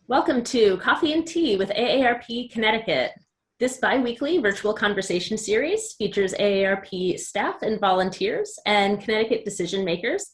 Welcome to Coffee and Tea with AARP Connecticut. This bi-weekly virtual conversation series features AARP staff and volunteers and Connecticut decision makers.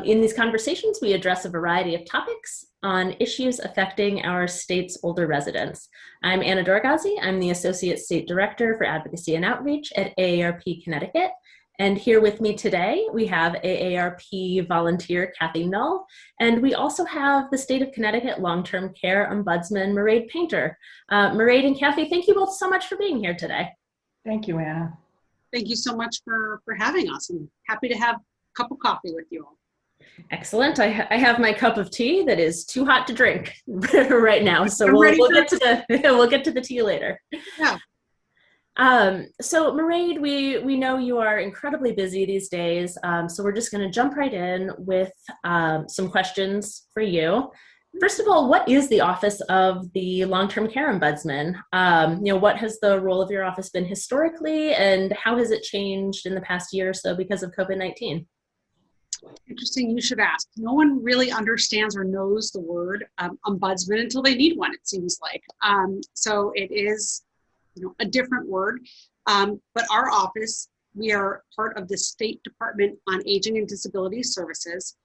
In these conversations, we address a variety of topics on issues affecting our state's older residents. I'm Anna Doroghazi. I'm the Associate State Director for Advocacy and Outreach at AARP Connecticut. And here with me today, we have AARP volunteer Kathy Null, and we also have the State of Connecticut Long-Term Care Ombudsman Mairead Painter. Mairead and Kathy, thank you both so much for being here today. Thank you, Anna. Thank you so much for having us. I'm happy to have a cup of coffee with you all. Excellent. I have my cup of tea that is too hot to drink right now, so we'll get to the tea later. Yeah. So Mairead, we know you are incredibly busy these days, so we're just going to jump right in with some questions for you. First of all, what is the Office of the Long-Term Care Ombudsman? What has the role of your office been historically, and how has it changed in the past year or so because of COVID-19? Interesting you should ask. No one really understands or knows the word ombudsman until they need one, it seems like. So it is a different word, but our office, we are part of the State Department on Aging and Disability Services.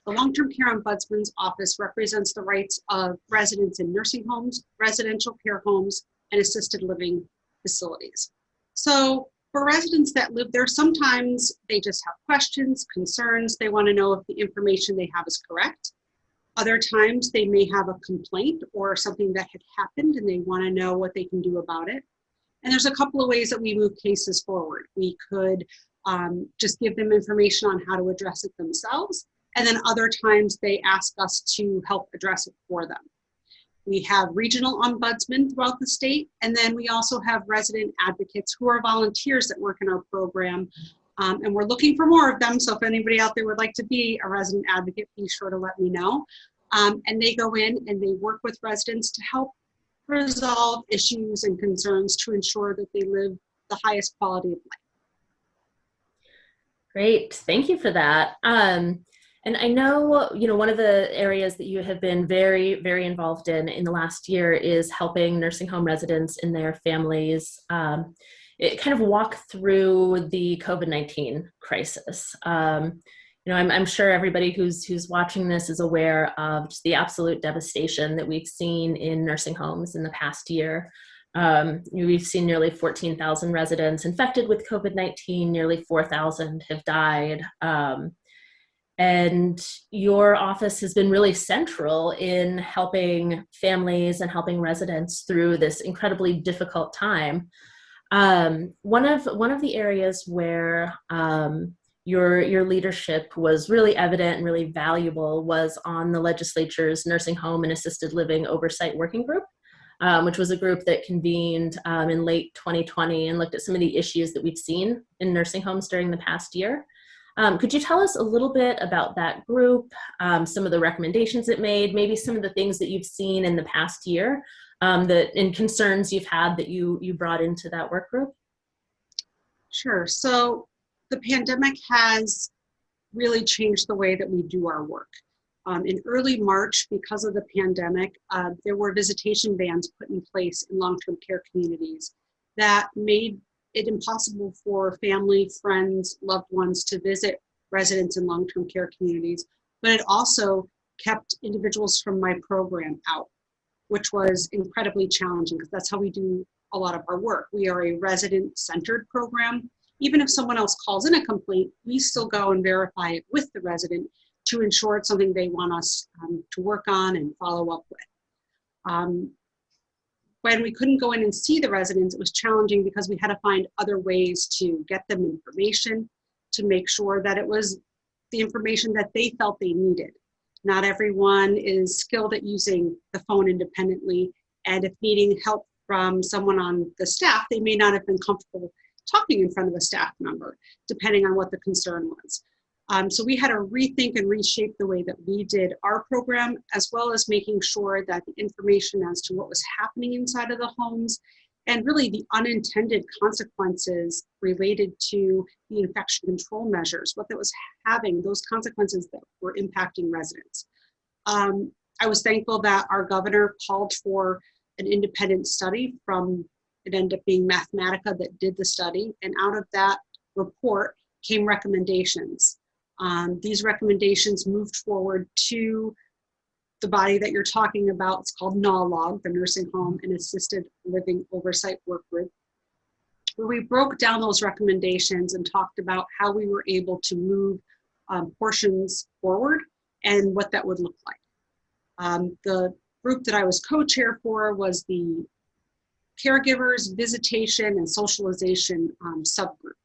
The Long-Term Care Ombudsman's office represents the rights of residents in nursing homes, residential care homes, and assisted living facilities. So for residents that live there, sometimes they just have questions, concerns. They want to know if the information they have is correct. Other times they may have a complaint or something that had happened and they want to know what they can do about it. And there's a couple of ways that we move cases forward. We could just give them information on how to address it themselves. And then other times they ask us to help address it for them. We have regional ombudsmen throughout the state. And then we also have resident advocates who are volunteers that work in our program. And we're looking for more of them. So if anybody out there would like to be a resident advocate, be sure to let me know. And they go in and they work with residents to help resolve issues and concerns to ensure that they live the highest quality of life. Great, thank you for that. And I know, one of the areas that you have been very, very involved in the last year is helping nursing home residents and their families kind of walk through the COVID-19 crisis. I'm sure everybody who's watching this is aware of just the absolute devastation that we've seen in nursing homes in the past year. We've seen nearly 14,000 residents infected with COVID-19, nearly 4,000 have died. And your office has been really central in helping families and helping residents through this incredibly difficult time. One of the areas where your leadership was really evident and really valuable was on the legislature's Nursing Home and Assisted Living Oversight Working Group, which was a group that convened in late 2020 and looked at some of the issues that we've seen in nursing homes during the past year. Could you tell us a little bit about that group, some of the recommendations it made, maybe some of the things that you've seen in the past year and concerns you've had that you brought into that work group? Sure. So the pandemic has really changed the way that we do our work. In early March, because of the pandemic, there were visitation bans put in place in long-term care communities that made it impossible for family, friends, loved ones to visit residents in long-term care communities, but it also kept individuals from my program out, which was incredibly challenging because that's how we do a lot of our work. We are a resident-centered program. Even if someone else calls in a complaint, we still go and verify it with the resident to ensure it's something they want us to work on and follow up with. When we couldn't go in and see the residents, it was challenging because we had to find other ways to get them information, to make sure that it was the information that they felt they needed. Not everyone is skilled at using the phone independently, and if needing help from someone on the staff, they may not have been comfortable talking in front of a staff member, depending on what the concern was. So we had to rethink and reshape the way that we did our program, as well as making sure that the information as to what was happening inside of the homes and really the unintended consequences related to the infection control measures, what that was having, those consequences that were impacting residents. I was thankful that our governor called for an independent study from, it ended up being Mathematica that did the study, and out of that report came recommendations. These recommendations moved forward to the body that you're talking about. It's called NALOG, the Nursing Home and Assisted Living Oversight Work Group, where we broke down those recommendations and talked about how we were able to move portions forward and what that would look like. The group that I was co-chair for was the caregivers, visitation, and socialization subgroup.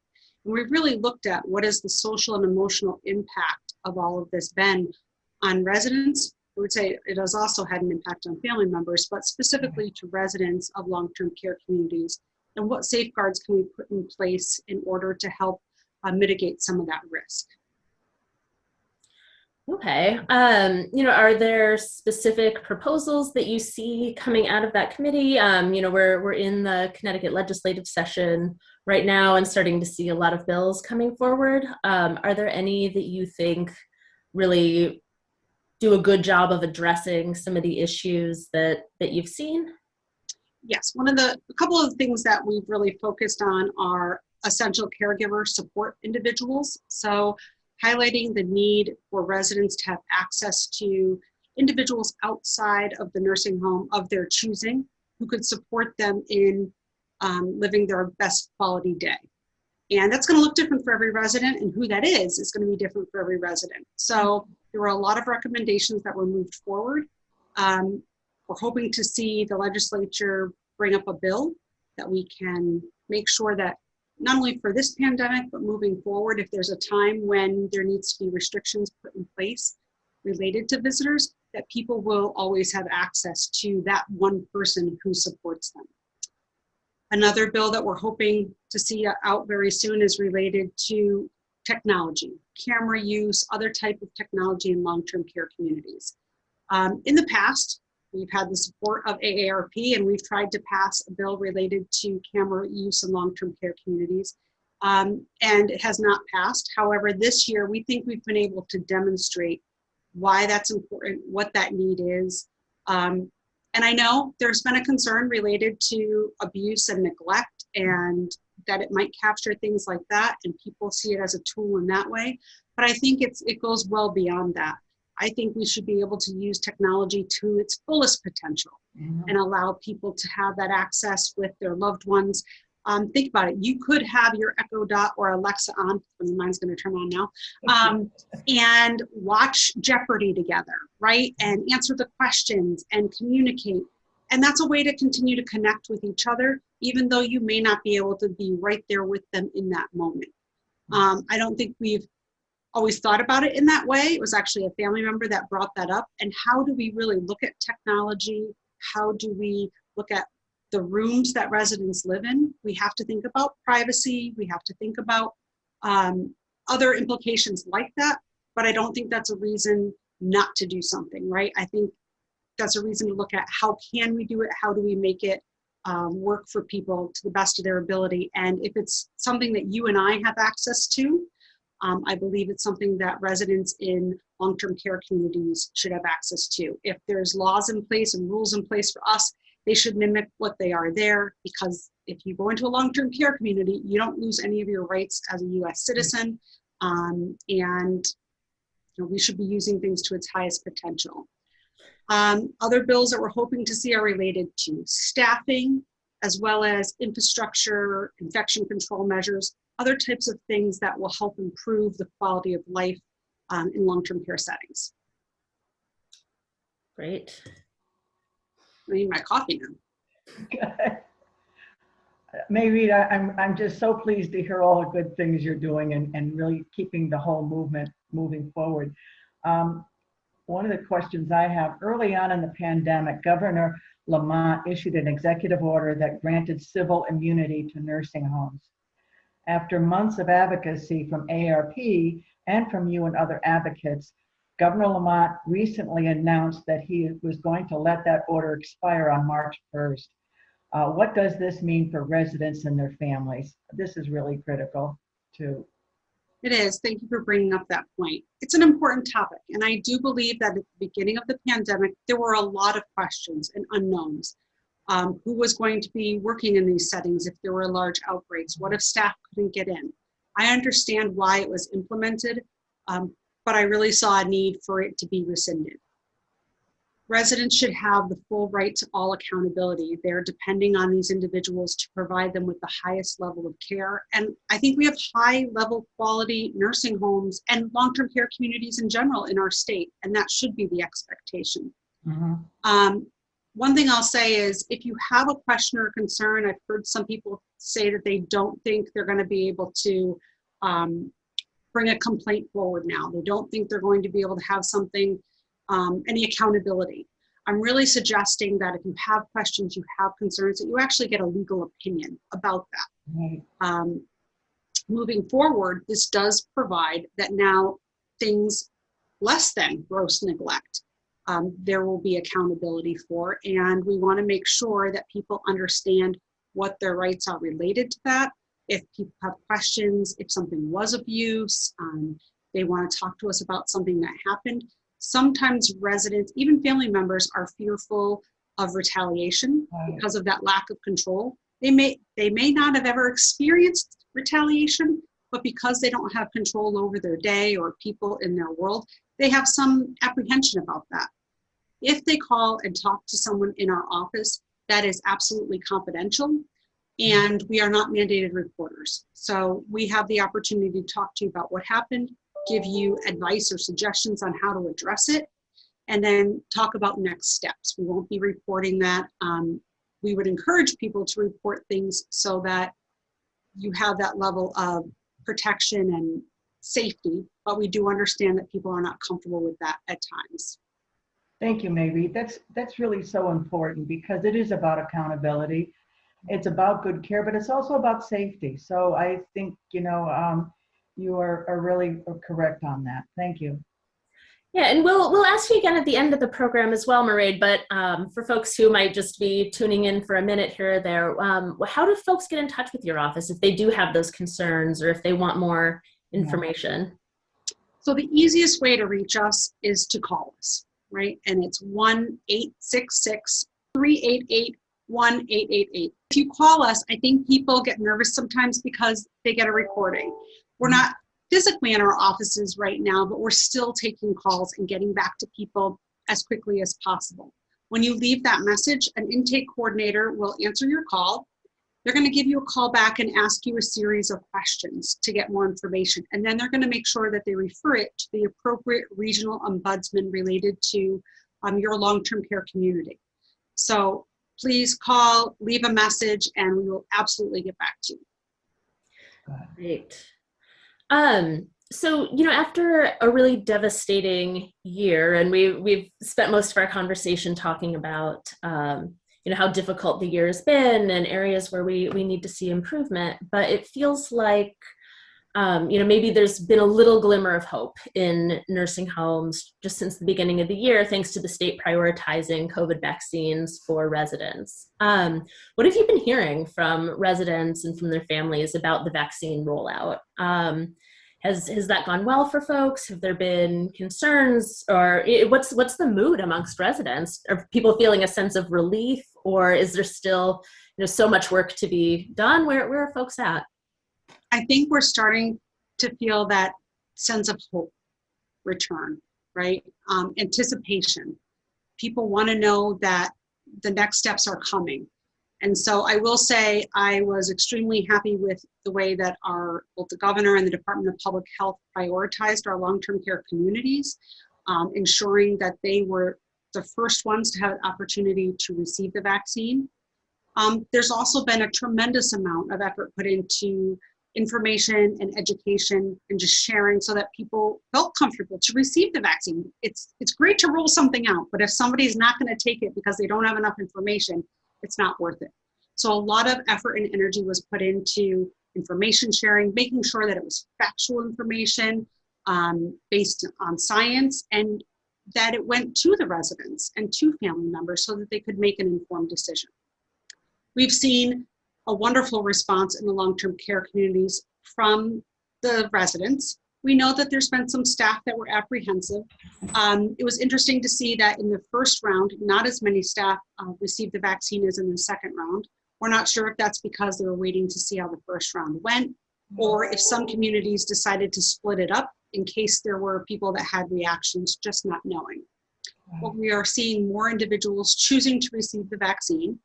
And we really looked at what is the social and emotional impact of all of this been on residents. I would say it has also had an impact on family members, but specifically to residents of long-term care communities, and what safeguards can we put in place in order to help mitigate some of that risk. Okay. Are there specific proposals that you see coming out of that committee? We're in the Connecticut legislative session right now and starting to see a lot of bills coming forward. Are there any that you think really do a good job of addressing some of the issues that you've seen? Yes, a couple of things that we've really focused on are essential caregiver support individuals. So highlighting the need for residents to have access to individuals outside of the nursing home of their choosing who could support them in living their best quality day. And that's going to look different for every resident, and who that is going to be different for every resident. So there were a lot of recommendations that were moved forward. We're hoping to see the legislature bring up a bill that we can make sure that not only for this pandemic, but moving forward, if there's a time when there needs to be restrictions put in place related to visitors, that people will always have access to that one person who supports them. Another bill that we're hoping to see out very soon is related to technology, camera use, other type of technology in long-term care communities. In the past, we've had the support of AARP, and we've tried to pass a bill related to camera use in long-term care communities, and it has not passed. However, this year, we think we've been able to demonstrate why that's important, what that need is. And I know there's been a concern related to abuse and neglect, and that it might capture things like that, and people see it as a tool in that way. But I think it goes well beyond that. I think we should be able to use technology to its fullest potential and allow people to have that access with their loved ones. Think about it. You could have your Echo Dot or Alexa on, mine's going to turn on now, and watch Jeopardy together, right? And answer the questions and communicate. And that's a way to continue to connect with each other, even though you may not be able to be right there with them in that moment. I don't think we've always thought about it in that way. It was actually a family member that brought that up. And how do we really look at technology? How do we look at the rooms that residents live in? We have to think about privacy. We have to think about other implications like that. But I don't think that's a reason not to do something, right? I think that's a reason to look at how can we do it? How do we make it work for people to the best of their ability? And if it's something that you and I have access to, I believe it's something that residents in long-term care communities should have access to. If there's laws in place and rules in place for us, they should mimic what they are there, because if you go into a long-term care community, you don't lose any of your rights as a US citizen. And we should be using things to its highest potential. Other bills that we're hoping to see are related to staffing, as well as infrastructure, infection control measures, other types of things that will help improve the quality of life in long-term care settings. Great. I need my coffee now. Mairead, I'm just so pleased to hear all the good things you're doing and really keeping the whole movement moving forward. One of the questions I have, early on in the pandemic, Governor Lamont issued an executive order that granted civil immunity to nursing homes. After months of advocacy from AARP and from you and other advocates, Governor Lamont recently announced that he was going to let that order expire on March 1st. What does this mean for residents and their families? This is really critical too. It is. Thank you for bringing up that point. It's an important topic. And I do believe that at the beginning of the pandemic, there were a lot of questions and unknowns. Who was going to be working in these settings if there were large outbreaks? What if staff couldn't get in? I understand why it was implemented, but I really saw a need for it to be rescinded. Residents should have the full right to all accountability. They're depending on these individuals to provide them with the highest level of care. And I think we have high level quality nursing homes and long-term care communities in general in our state, and that should be the expectation. One thing I'll say is if you have a question or concern, I've heard some people say that they don't think they're going to be able to bring a complaint forward now. They don't think they're going to be able to have something, any accountability. I'm really suggesting that if you have questions, you have concerns, that you actually get a legal opinion about that. Right. Moving forward, this does provide that now things less than gross neglect, there will be accountability for, and we want to make sure that people understand what their rights are related to that. If people have questions, if something was abuse, they want to talk to us about something that happened. Sometimes residents, even family members, are fearful of retaliation because of that lack of control. They may not have ever experienced retaliation, but because they don't have control over their day or people in their world, they have some apprehension about that. If they call and talk to someone in our office, that is absolutely confidential, and we are not mandated reporters. So we have the opportunity to talk to you about what happened, give you advice or suggestions on how to address it, and then talk about next steps. We won't be reporting that. We would encourage people to report things so that you have that level of protection and safety, but we do understand that people are not comfortable with that at times. Thank you, Mairead. That's really so important because it is about accountability. It's about good care, but it's also about safety. So I think, you are really correct on that. Thank you. Yeah, and we'll ask you again at the end of the program as well, Mairead, but for folks who might just be tuning in for a minute here or there, how do folks get in touch with your office if they do have those concerns or if they want more information? So the easiest way to reach us is to call us, right? And it's 1-866-388-1888. If you call us, I think people get nervous sometimes because they get a recording. We're not physically in our offices right now, but we're still taking calls and getting back to people as quickly as possible. When you leave that message, an intake coordinator will answer your call. They're going to give you a call back and ask you a series of questions to get more information. And then they're going to make sure that they refer it to the appropriate regional ombudsman related to your long-term care community. So please call, leave a message, and we will absolutely get back to you. Great. So, after a really devastating year, and we've spent most of our conversation talking about, how difficult the year has been and areas where we need to see improvement, but it feels like, maybe there's been a little glimmer of hope in nursing homes just since the beginning of the year, thanks to the state prioritizing COVID vaccines for residents. What have you been hearing from residents and from their families about the vaccine rollout? Has that gone well for folks? Have there been concerns, or what's the mood amongst residents? Are people feeling a sense of relief, or is there still so much work to be done? Where are folks at? I think we're starting to feel that sense of hope return, right? Anticipation. People want to know that the next steps are coming. And so I will say I was extremely happy with the way that both the governor and the Department of Public Health prioritized our long-term care communities, ensuring that they were the first ones to have an opportunity to receive the vaccine. There's also been a tremendous amount of effort put into information and education and just sharing so that people felt comfortable to receive the vaccine. It's great to roll something out, but if somebody's not going to take it because they don't have enough information, it's not worth it. So a lot of effort and energy was put into information sharing, making sure that it was factual information based on science, and that it went to the residents and to family members so that they could make an informed decision. We've seen a wonderful response in the long-term care communities from the residents. We know that there's been some staff that were apprehensive. It was interesting to see that in the first round, not as many staff received the vaccine as in the second round. We're not sure if that's because they were waiting to see how the first round went, or if some communities decided to split it up in case there were people that had reactions, just not knowing. But we are seeing more individuals choosing to receive the vaccine.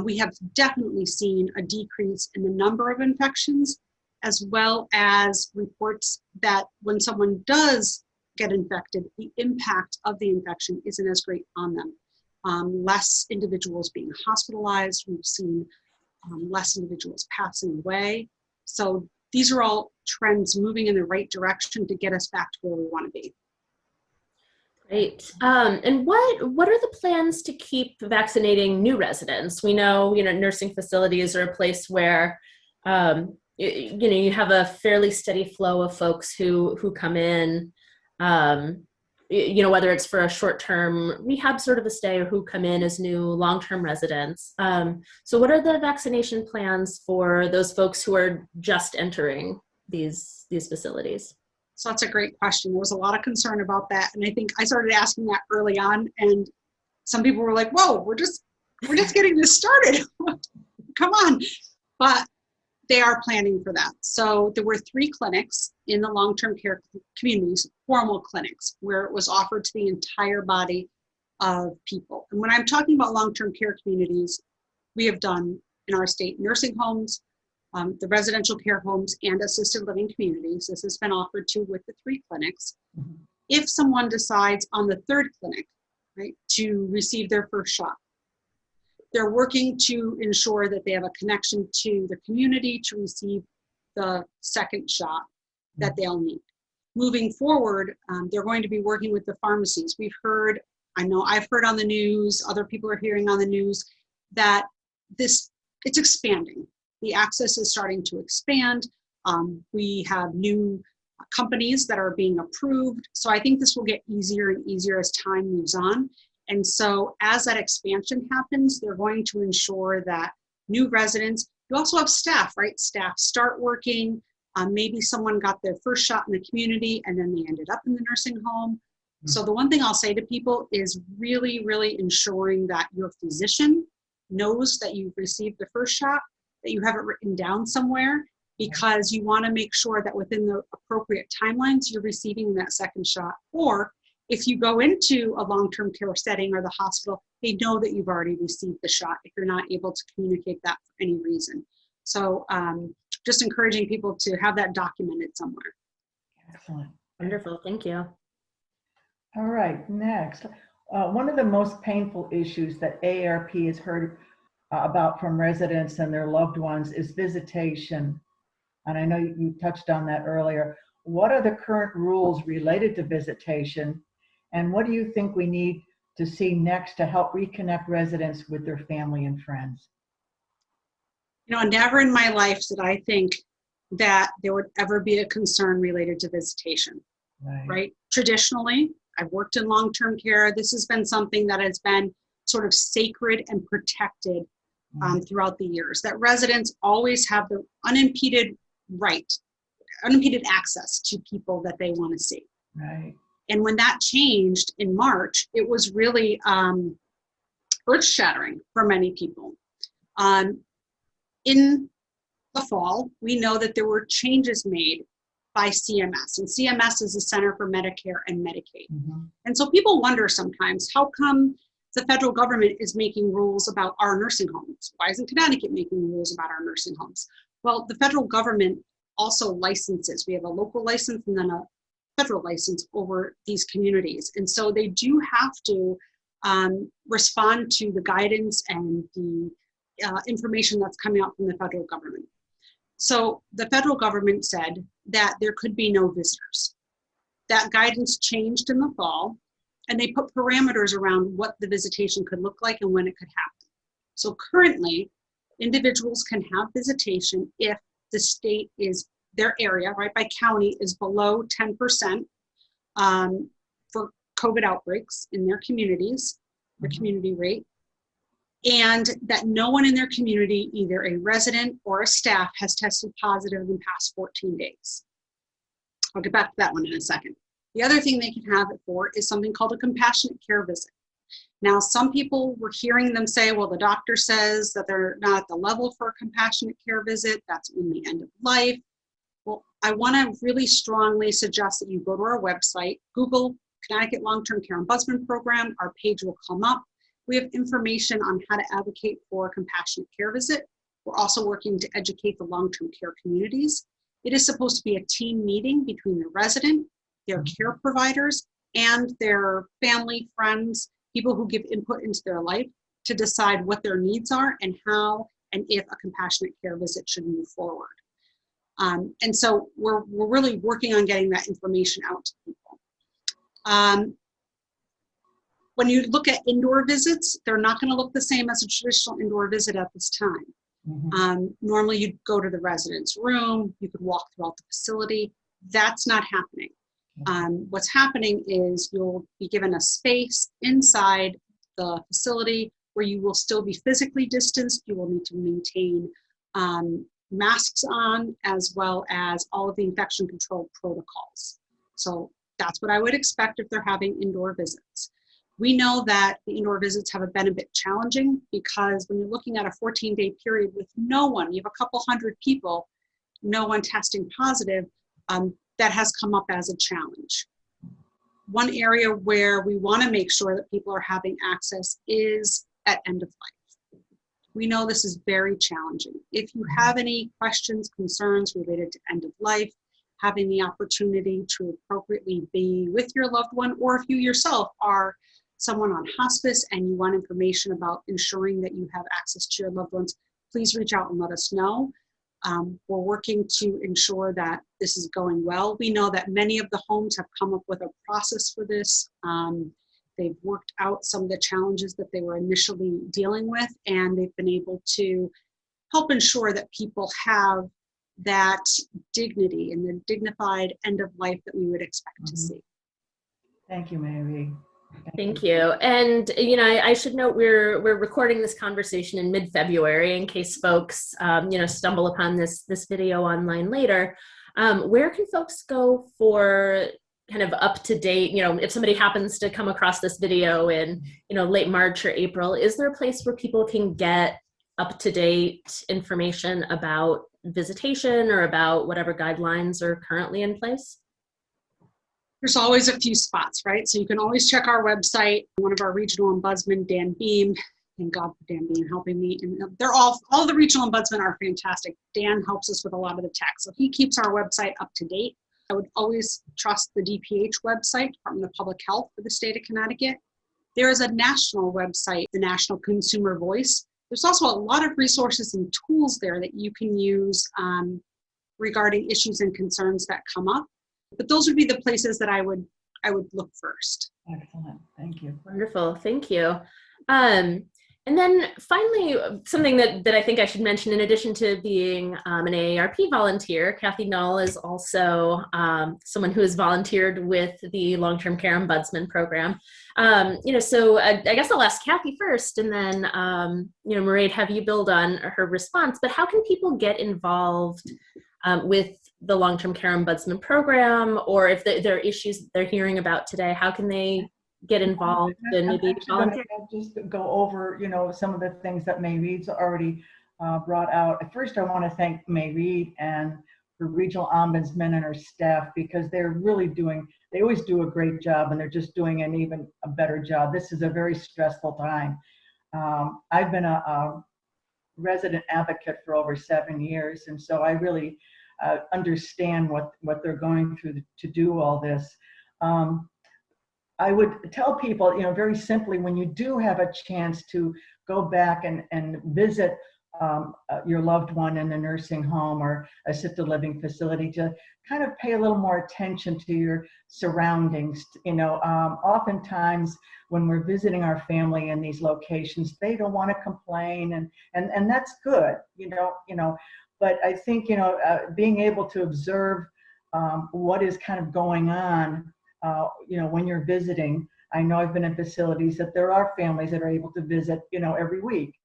We have definitely seen a decrease in the number of infections, as well as reports that when someone does get infected, the impact of the infection isn't as great on them. Less individuals being hospitalized. We've seen less individuals passing away. So these are all trends moving in the right direction to get us back to where we want to be. Great. And what are the plans to keep vaccinating new residents? We know, nursing facilities are a place where, you have a fairly steady flow of folks who come in, whether it's for a short-term rehab sort of a stay or who come in as new long-term residents. So what are the vaccination plans for those folks who are just entering these facilities? So that's a great question. There was a lot of concern about that. And I think I started asking that early on, and some people were like, whoa, we're just getting this started. Come on. But they are planning for that. So there were 3 clinics in the long-term care communities, formal clinics, where it was offered to the entire body of people. And when I'm talking about long-term care communities, we have done in our state nursing homes, the residential care homes, and assisted living communities. This has been offered to with the 3 clinics. Mm-hmm. If someone decides on the 3rd clinic, right, to receive their first shot, they're working to ensure that they have a connection to the community to receive the 2nd shot that they'll need. Moving forward, they're going to be working with the pharmacies. I've heard on the news, other people are hearing on the news, that it's expanding. The access is starting to expand. We have new companies that are being approved. So I think this will get easier and easier as time moves on. And so as that expansion happens, they're going to ensure that new residents, you also have staff, right? Staff start working. Maybe someone got their first shot in the community and then they ended up in the nursing home. Mm-hmm. So the one thing I'll say to people is really, really ensuring that your physician knows that you've received the first shot, that you have it written down somewhere, because you want to make sure that within the appropriate timelines, you're receiving that 2nd shot. Or if you go into a long-term care setting or the hospital, they know that you've already received the shot if you're not able to communicate that for any reason. So just encouraging people to have that documented somewhere. Excellent. Wonderful. Thank you. All right, next. One of the most painful issues that AARP has heard about from residents and their loved ones is visitation. And I know you touched on that earlier. What are the current rules related to visitation? And what do you think we need to see next to help reconnect residents with their family and friends? Never in my life did I think that there would ever be a concern related to visitation, right? Traditionally, I've worked in long-term care. This has been something that has been sort of sacred and protected throughout the years, that residents always have the unimpeded access to people that they want to see. Right. And when that changed in March, it was really earth-shattering for many people. In the fall, we know that there were changes made by CMS, and CMS is the Center for Medicare and Medicaid. Mm-hmm. And so people wonder sometimes, how come the federal government is making rules about our nursing homes? Why isn't Connecticut making rules about our nursing homes? Well, the federal government also licenses. We have a local license and then a federal license over these communities. And so they do have to respond to the guidance and the information that's coming out from the federal government. So the federal government said that there could be no visitors. That guidance changed in the fall, and they put parameters around what the visitation could look like and when it could happen. So currently, individuals can have visitation if the state is, their area, right, by county is below 10% for COVID outbreaks in their communities, the community rate, and that no one in their community, either a resident or a staff, has tested positive in the past 14 days. I'll get back to that one in a second. The other thing they can have it for is something called a compassionate care visit. Now, some people were hearing them say, well, the doctor says that they're not at the level for a compassionate care visit. That's in the end of life. Well, I want to really strongly suggest that you go to our website, Google Connecticut Long-Term Care Ombudsman Program. Our page will come up. We have information on how to advocate for a compassionate care visit. We're also working to educate the long-term care communities. It is supposed to be a team meeting between the resident, their care providers, and their family, friends, people who give input into their life to decide what their needs are and how and if a compassionate care visit should move forward. And so we're really working on getting that information out to people. When you look at indoor visits, they're not going to look the same as a traditional indoor visit at this time. Normally you'd go to the resident's room, you could walk throughout the facility. That's not happening. What's happening is you'll be given a space inside the facility where you will still be physically distanced. You will need to maintain masks on, as well as all of the infection control protocols. So that's what I would expect if they're having indoor visits. We know that the indoor visits have been a bit challenging because when you're looking at a 14-day period with no one, you have a couple hundred people, no one testing positive, that has come up as a challenge. One area where we want to make sure that people are having access is at end of life. We know this is very challenging. If you have any questions, concerns related to end of life, having the opportunity to appropriately be with your loved one, or if you yourself are someone on hospice and you want information about ensuring that you have access to your loved ones, please reach out and let us know. We're working to ensure that this is going well. We know that many of the homes have come up with a process for this. They've worked out some of the challenges that they were initially dealing with, and they've been able to help ensure that people have that dignity and the dignified end of life that we would expect to see. Thank you, Mary. Thank you. And, you know, I should note we're recording this conversation in mid-February in case folks, you know, stumble upon this video online later. Where can folks go for kind of up-to-date, you know, if somebody happens to come across this video in, you know, late March or April, is there a place where people can get up-to-date information about visitation or about whatever guidelines are currently in place? There's always a few spots, right? So you can always check our website. One of our regional ombudsmen, Dan Beam, thank God for Dan Beam helping me. And they're all the regional ombudsmen are fantastic. Dan helps us with a lot of the tech. So he keeps our website up to date. I would always trust the DPH website, Department of Public Health for the state of Connecticut. There is a national website, the National Consumer Voice. There's also a lot of resources and tools there that you can use regarding issues and concerns that come up. But those would be the places that I would look first. Excellent. Thank you. Wonderful. Thank you. And then finally, something that I think I should mention, in addition to being an AARP volunteer, Kathy Null is also someone who has volunteered with the Long-Term Care Ombudsman Program. You know, so I guess I'll ask Kathy first, and then, you know, Mairead, have you build on her response. But how can people get involved with the Long-Term Care Ombudsman Program, or if there are issues they're hearing about today, how can they get involved and maybe volunteer? Just go over, you know, some of the things that Mairead's already brought out. First, I want to thank Mairead and her regional ombudsman and her staff, because they're really they always do a great job, and they're just doing an even a better job. This is a very stressful time. I've been a resident advocate for over 7 years, and so I really understand what they're going through to do all this. I would tell people, you know, very simply, when you do have a chance to go back and visit your loved one in a nursing home or assisted living facility, to kind of pay a little more attention to your surroundings. You know, oftentimes when we're visiting our family in these locations, they don't want to complain, and that's good, you know. But I think, you know, being able to observe what is kind of going on, you know, when you're visiting. I know I've been in facilities that there are families that are able to visit, you know, every week,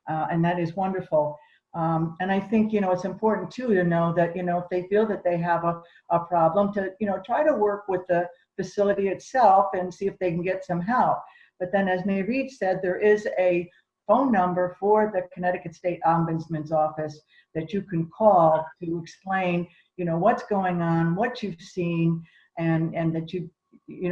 and that is wonderful. And I think, it's important too to know that, if they feel that they have a problem, to, try to work with the facility itself and see if they can get some help. But then, as Mairead said, there is a phone number for the Connecticut State Ombudsman's office that you can call to explain, what's going on, what you've seen, and that you're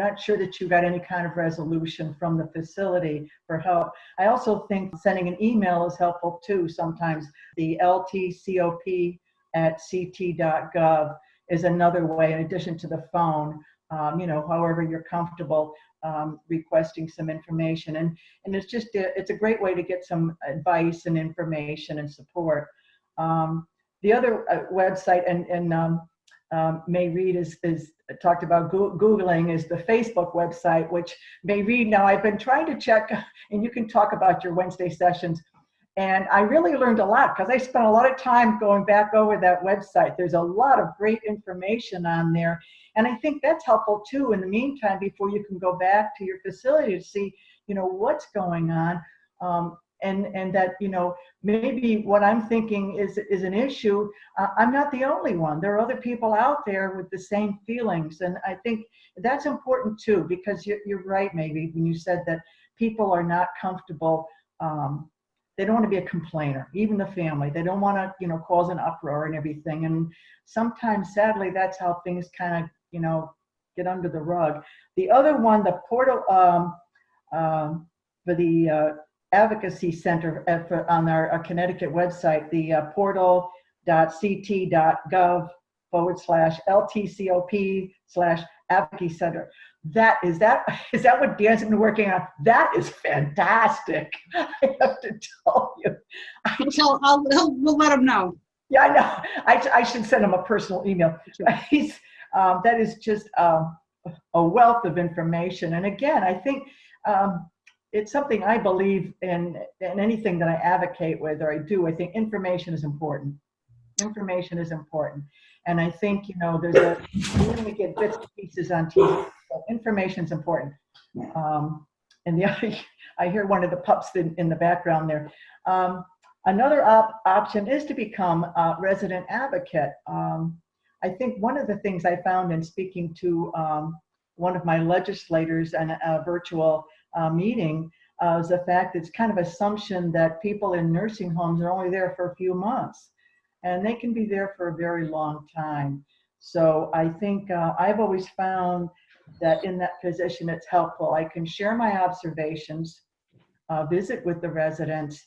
not sure that you got any kind of resolution from the facility for help. I also think sending an email is helpful too. Sometimes the ltcop@ct.gov is another way, in addition to the phone, however you're comfortable requesting some information. And it's just, it's a great way to get some advice and information and support. The other website, and Mairead is talked about Googling, is the Facebook website, which Mairead, now I've been trying to check, and you can talk about your Wednesday sessions. And I really learned a lot because I spent a lot of time going back over that website. There's a lot of great information on there. And I think that's helpful too, in the meantime, before you can go back to your facility to see, what's going on. And that, maybe what I'm thinking is an issue. I'm not the only one. There are other people out there with the same feelings. And I think that's important too, because you're right, maybe, when you said that people are not comfortable. They don't want to be a complainer, even the family. They don't want to, cause an uproar and everything. And sometimes, sadly, that's how things kind of, get under the rug. The other one, the portal for the Advocacy Center on our Connecticut website, the portal.ct.gov/LTCOP/Advocacy Center. Is that what Dan's been working on? That is fantastic. I have to tell you. We'll let him know. Yeah, I know. I should send him a personal email. Sure. That is just a wealth of information. And again, I think it's something I believe in anything that I advocate with or I do. I think information is important. Information is important. And I think, we're going to get bits and pieces on TV. So information is important. And the other, I hear one of the pups in the background there. Another option is to become a resident advocate. I think one of the things I found in speaking to one of my legislators in a virtual meeting is the fact that it's kind of assumption that people in nursing homes are only there for a few months, and they can be there for a very long time. So I think I've always found that in that position it's helpful. I can share my observations, visit with the residents.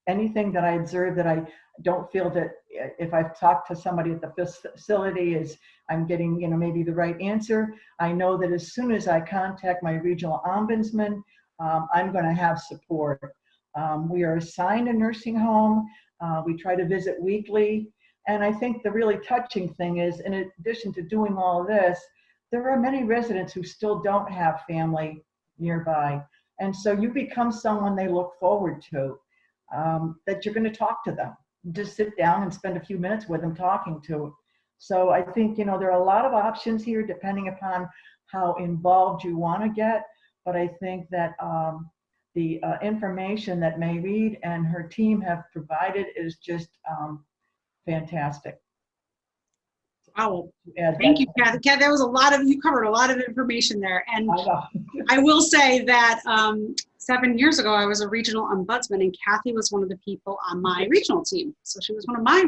Anything that I observe that I don't feel that if I've talked to somebody at the facility is I'm getting maybe the right answer, I know that as soon as I contact my regional ombudsman, I'm going to have support. We are assigned a nursing home. We try to visit weekly. And I think the really touching thing is, in addition to doing all this, there are many residents who still don't have family nearby. And so you become someone they look forward to, that you're going to talk to them. Just sit down and spend a few minutes with them talking to. So I think, there are a lot of options here depending upon how involved you want to get. But I think that the information that Mairead and her team have provided is just fantastic. Wow. Thank you, Kathy. Kathy, that was you covered a lot of information there. And I will say that 7 years ago, I was a regional ombudsman, and Kathy was one of the people on my regional team. So she was one of my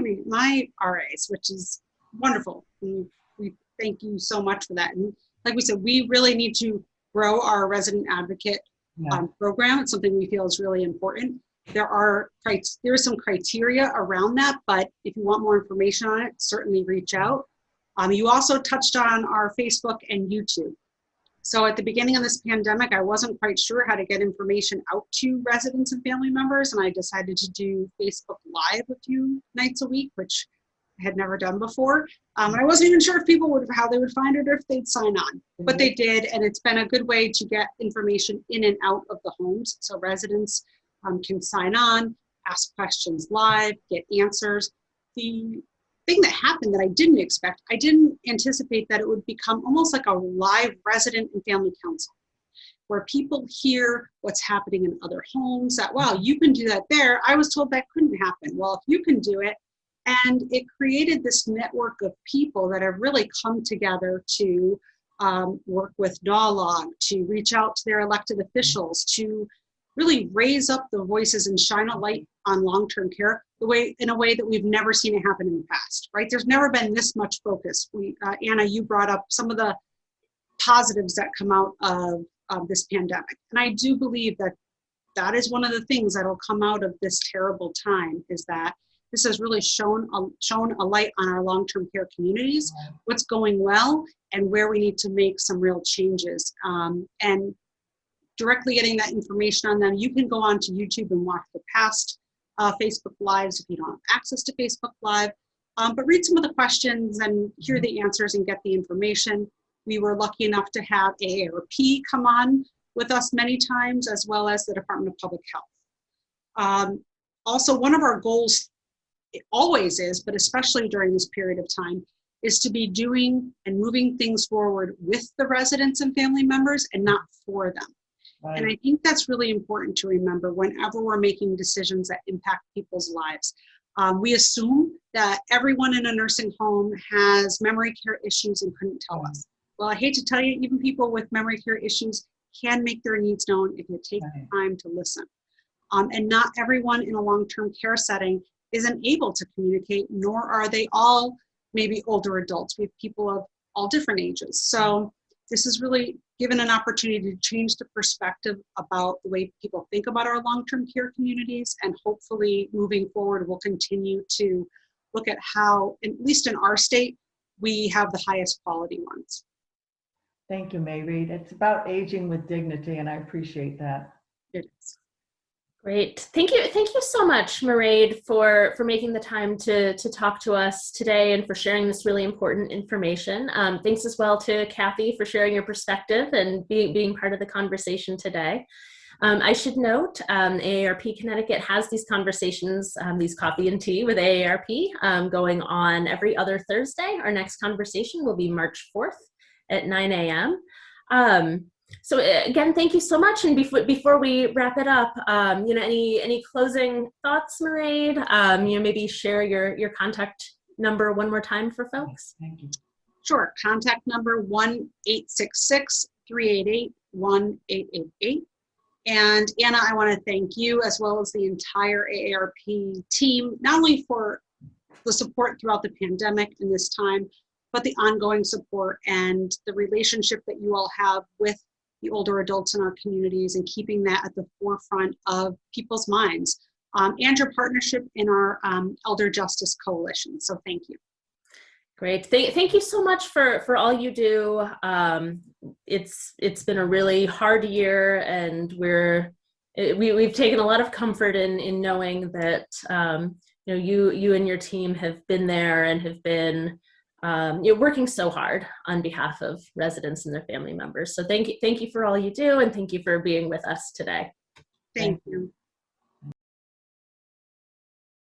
RAs, which is wonderful. And we thank you so much for that. And like we said, we really need to grow our resident advocate program. It's something we feel is really important. There are some criteria around that, but if you want more information on it, certainly reach out. You also touched on our Facebook and YouTube. So at the beginning of this pandemic, I wasn't quite sure how to get information out to residents and family members, and I decided to do Facebook Live a few nights a week, which I had never done before. And I wasn't even sure if people how they would find it or if they'd sign on, but they did, and it's been a good way to get information in and out of the homes. So residents can sign on, ask questions live, get answers. The thing that happened that I didn't expect, I didn't anticipate that it would become almost like a live resident and family council, where people hear what's happening in other homes, that, wow, you can do that there. I was told that couldn't happen. Well, if you can do it. And it created this network of people that have really come together to work with NAWLOG, to reach out to their elected officials, to really raise up the voices and shine a light on long-term care in a way that we've never seen it happen in the past, right? There's never been this much focus. Anna, you brought up some of the positives that come out of this pandemic. And I do believe that that is one of the things that will come out of this terrible time, is that this has really shown a light on our long-term care communities, what's going well, and where we need to make some real changes. And directly getting that information on them, you can go onto YouTube and watch the past Facebook Lives if you don't have access to Facebook Live. But read some of the questions and hear the answers and get the information. We were lucky enough to have AARP come on with us many times, as well as the Department of Public Health. Also, one of our goals, it always is, but especially during this period of time, is to be doing and moving things forward with the residents and family members and not for them. Right. And I think that's really important to remember whenever we're making decisions that impact people's lives. We assume that everyone in a nursing home has memory care issues and couldn't tell us. Well, I hate to tell you, even people with memory care issues can make their needs known if you take the time to listen. And not everyone in a long-term care setting isn't able to communicate, nor are they all maybe older adults. We have people of all different ages. So this is really given an opportunity to change the perspective about the way people think about our long-term care communities, and hopefully moving forward, we'll continue to look at how, at least in our state, we have the highest quality ones. Thank you, Mairead. It's about aging with dignity, and I appreciate that. It is. Great. Thank you so much, Mairead, for making the time to talk to us today and for sharing this really important information. Thanks as well to Kathy for sharing your perspective and being part of the conversation today. I should note, AARP Connecticut has these conversations, these coffee and tea with AARP going on every other Thursday. Our next conversation will be March 4th at 9 a.m. So again, thank you so much. And before we wrap it up, any closing thoughts, Mairead? Maybe share your contact number one more time for folks. Thank you. Sure. Contact number 1-866-388-1888. And Anna, I want to thank you as well as the entire AARP team, not only for the support throughout the pandemic in this time, but the ongoing support and the relationship that you all have with the older adults in our communities, and keeping that at the forefront of people's minds, and your partnership in our Elder Justice Coalition. So thank you. Great. Thank you so much for all you do. It's been a really hard year, and we've taken a lot of comfort in knowing that you and your team have been there and have been you're working so hard on behalf of residents and their family members. So thank you for all you do, and thank you for being with us today. Thank you.